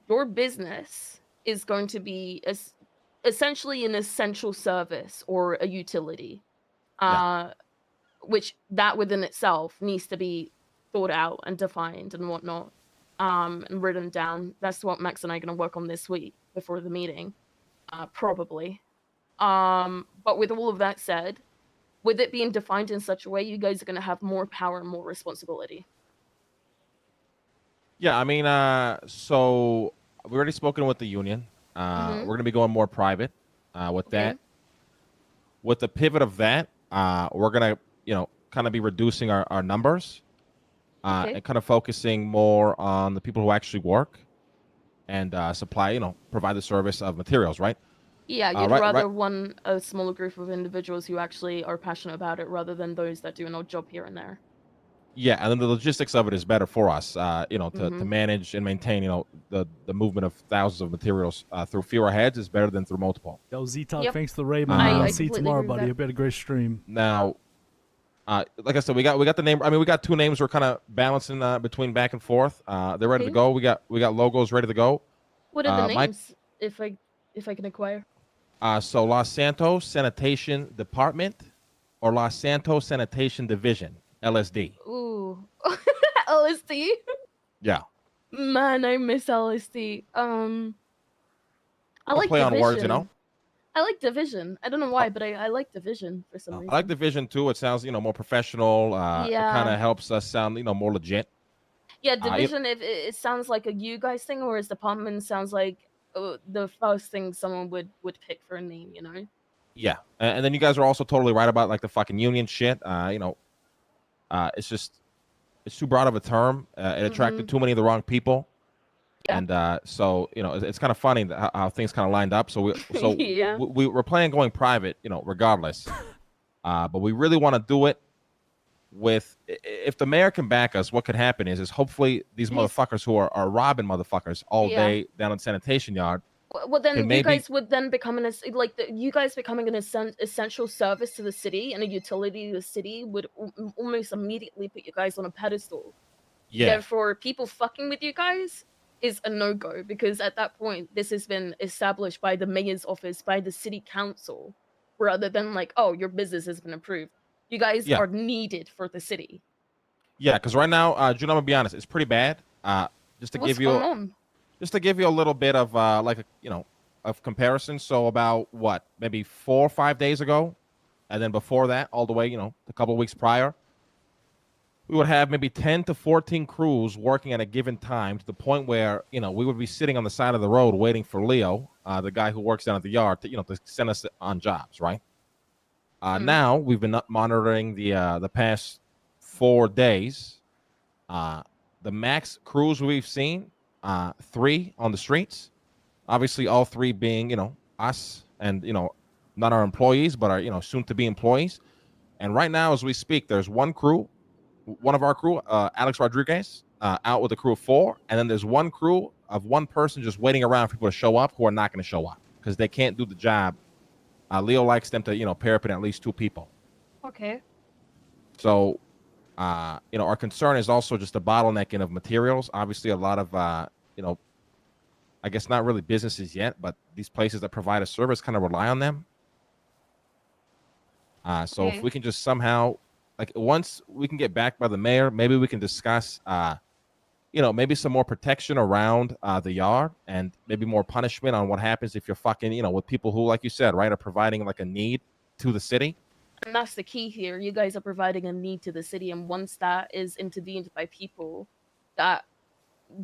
your business is going to be essentially an essential service or a utility, Yeah. which that within itself needs to be thought out and defined and whatnot, and written down. That's what Max and I are going to work on this week before the meeting, probably. But with all of that said, with it being defined in such a way, you guys are going to have more power and more responsibility. Yeah, I mean, so we already spoken with the union. Mhm. We're gonna be going more private with Okay. that. With the pivot of that, we're gonna, kind of be reducing our numbers Okay. and kind of focusing more on the people who actually work and supply, provide the service of materials, right? Yeah, you'd Right, right. rather want a smaller group of individuals who actually are passionate about it rather than those that do an odd job here and there. Yeah, and then the logistics of it is better for us, to Mhm. manage and maintain, the movement of thousands of materials through fewer heads is better than through multiple. Yo, Z-Talk, Yep. thanks for the raid, my man. I I'll I see you completely tomorrow, agree with buddy. that. Hope you had a great stream. Now, like I said, we got the name. I mean, we got two names. We're kind of balancing between back and forth. They're ready to Okay. go. We got logos ready to go. What are the Mike, names if I can acquire? so Los Santos Sanitation Department or Los Santos Sanitation Division (LSD). Ooh. LSD? Yeah, Man, I miss LSD. I a like play on words. Division. I like Division. I don't know Uh, why, but I like Division for some I like reason. Division too. It sounds more professional. It kind Yeah. of helps us sound more legit. Yeah, You Division, if it sounds like a you guys thing, whereas Department sounds like, the first thing someone would pick for a name, you know? Yeah, and then you guys are also totally right about like the fucking union shit. It's just it's too broad of a term. It attracted Mhm. too many of the wrong people. Yeah. And so it's kind of funny how things kind of lined up. So Yeah. we're planning going private, regardless. But we really want to do it with if the mayor can back us. What could happen is hopefully these He's motherfuckers who are robbing motherfuckers all yeah. day down in sanitation yard Well, can then you maybe guys would then become you guys becoming an essential service to the city and a utility to the city would almost immediately put you guys on a pedestal. yeah Therefore, people fucking with you guys is a no-go because at that point, this has been established by the mayor's office, by the city council, rather than like, oh, your business has been approved. You guys yeah are needed for the city. yeah. Because right now, Juno, I'm gonna be honest, it's pretty bad. Just to What's give you going on? just to give you a little bit of of comparison. So about what maybe 4 or 5 days ago, and then before that, all the way a couple of weeks prior, we would have maybe 10 to 14 crews working at a given time to the point where we would be sitting on the side of the road waiting for Leo, the guy who works down at the yard, to send us on jobs. Right Mm, now, we've been monitoring the past 4 days. Uh, the max crews we've seen, 3 on the streets. Obviously, all 3 being us and not our employees, but our soon to be employees. And right now, as we speak, there's one of our crew, Alex Rodriguez, out with a crew of 4, and then there's one crew of one person just waiting around for people to show up who are not going to show up because they can't do the job. Leo likes them to pair up in at least 2 people. okay. So our concern is also just the bottlenecking of materials. Obviously, a lot of I guess not really businesses yet, but these places that provide a service kind of rely on them. So if Okay. we can just somehow, like, once we can get backed by the mayor, maybe we can discuss, maybe some more protection around the yard and maybe more punishment on what happens if you're fucking, with people who, like you said, right, are providing like a need to the city. And that's the key here. You guys are providing a need to the city, and once that is intervened by people that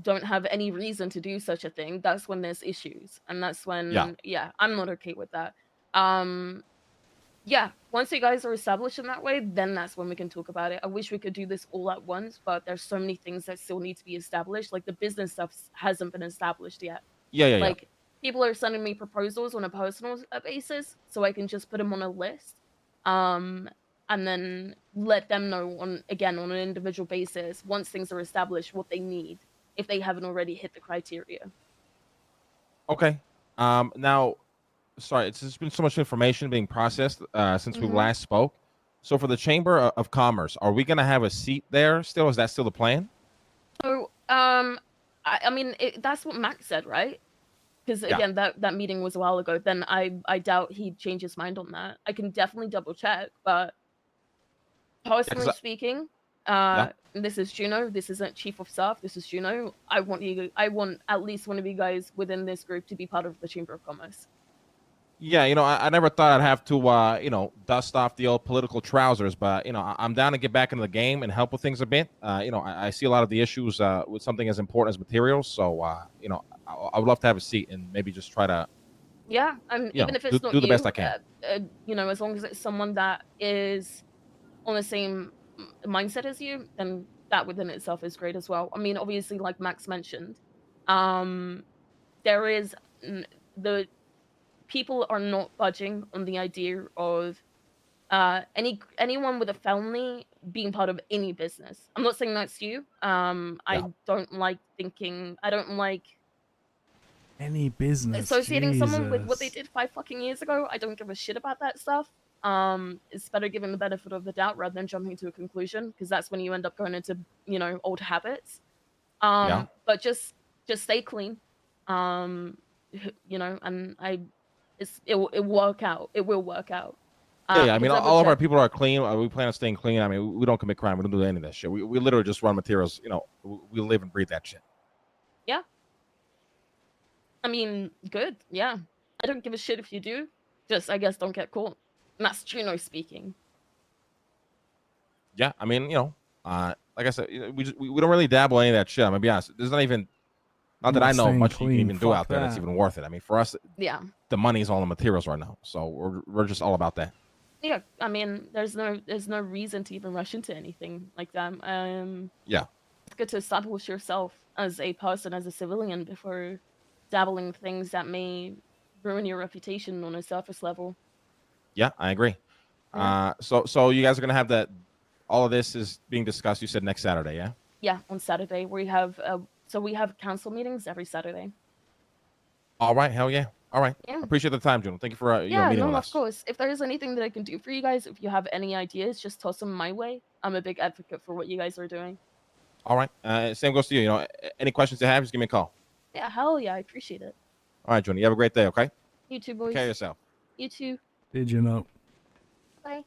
don't have any reason to do such a thing, that's when there's issues. And that's Yeah, when, yeah, I'm not okay with that. Um, yeah, once you guys are established in that way, then that's when we can talk about it. I wish we could do this all at once, but there's so many things that still need to be established. Like the business stuff hasn't been established yet. yeah. Like people are sending me proposals on a personal basis, so I can just put them on a list, um, and then let them know on an individual basis once things are established what they need if they haven't already hit the criteria. Okay. Now, sorry, it's just been so much information being processed since we Mhm. last spoke. So for the Chamber of Commerce, are we going to have a seat there still? Is that still the plan? So, I mean, that's what Max said, right? Because Yeah. again, that meeting was a while ago. Then I doubt he'd change his mind on that. I can definitely double check, but personally speaking, yeah. this is Juno. This isn't chief of staff. This is Juno. I want at least one of you guys within this group to be part of the Chamber of Commerce. Yeah, I never thought I'd have to, dust off the old political trousers, but I'm down to get back into the game and help with things a bit. I see a lot of the issues with something as important as materials, so I would love to have a seat and maybe just try to, Yeah, even if it's not do the best I you, can. as long as it's someone that is on the same mindset as you, then that within itself is great as well. I mean, obviously, like Max mentioned, um, there is the people are not budging on the idea of anyone with a family being part of any business. I'm not saying that's you. Yeah. I don't like any business. associating someone with what they Jesus. did 5 fucking years ago. I don't give a shit about that stuff. It's better giving the benefit of the doubt rather than jumping to a conclusion, because that's when you end up going into, old habits. Yeah. But just stay clean. And it will work out. It will work out. Yeah. I We'll mean, double all of our check. people are clean. We plan on staying clean. I mean, we don't commit crime. We don't do any of that shit. We literally just run materials. We live and breathe that shit. Yeah. I mean, good. Yeah. I don't give a shit if you do. Just, I guess, don't get caught. And that's Juno speaking. Yeah. I mean, like I said, we don't really dabble in any of that shit. I'm gonna be honest. There's not even, not that I know much you can even do out there that's even worth it. I mean, for us, Yeah. the money's all the materials right now, so we're just all about that. Yeah, I mean, there's no reason to even rush into anything like that. Yeah. It's good to establish yourself as a person, as a civilian, before dabbling in things that may ruin your reputation on a surface level. Yeah, I agree. Yeah. So you guys are gonna have that. All of this is being discussed. You said next Saturday, yeah? Yeah, on Saturday we have we have council meetings every Saturday. All right, hell yeah. All right. Yeah. Appreciate the time, Juno. Thank you for Yeah, meeting with no, us. of course. If there is anything that I can do for you guys, if you have any ideas, just toss them my way. I'm a big advocate for what you guys are doing. All right. Same goes to you. Any questions you have, just give me a call. Yeah, hell yeah, I appreciate it. All right, Juno. You have a great day, okay? You too, Take boys. care of yourself. You too. Did you know? Bye.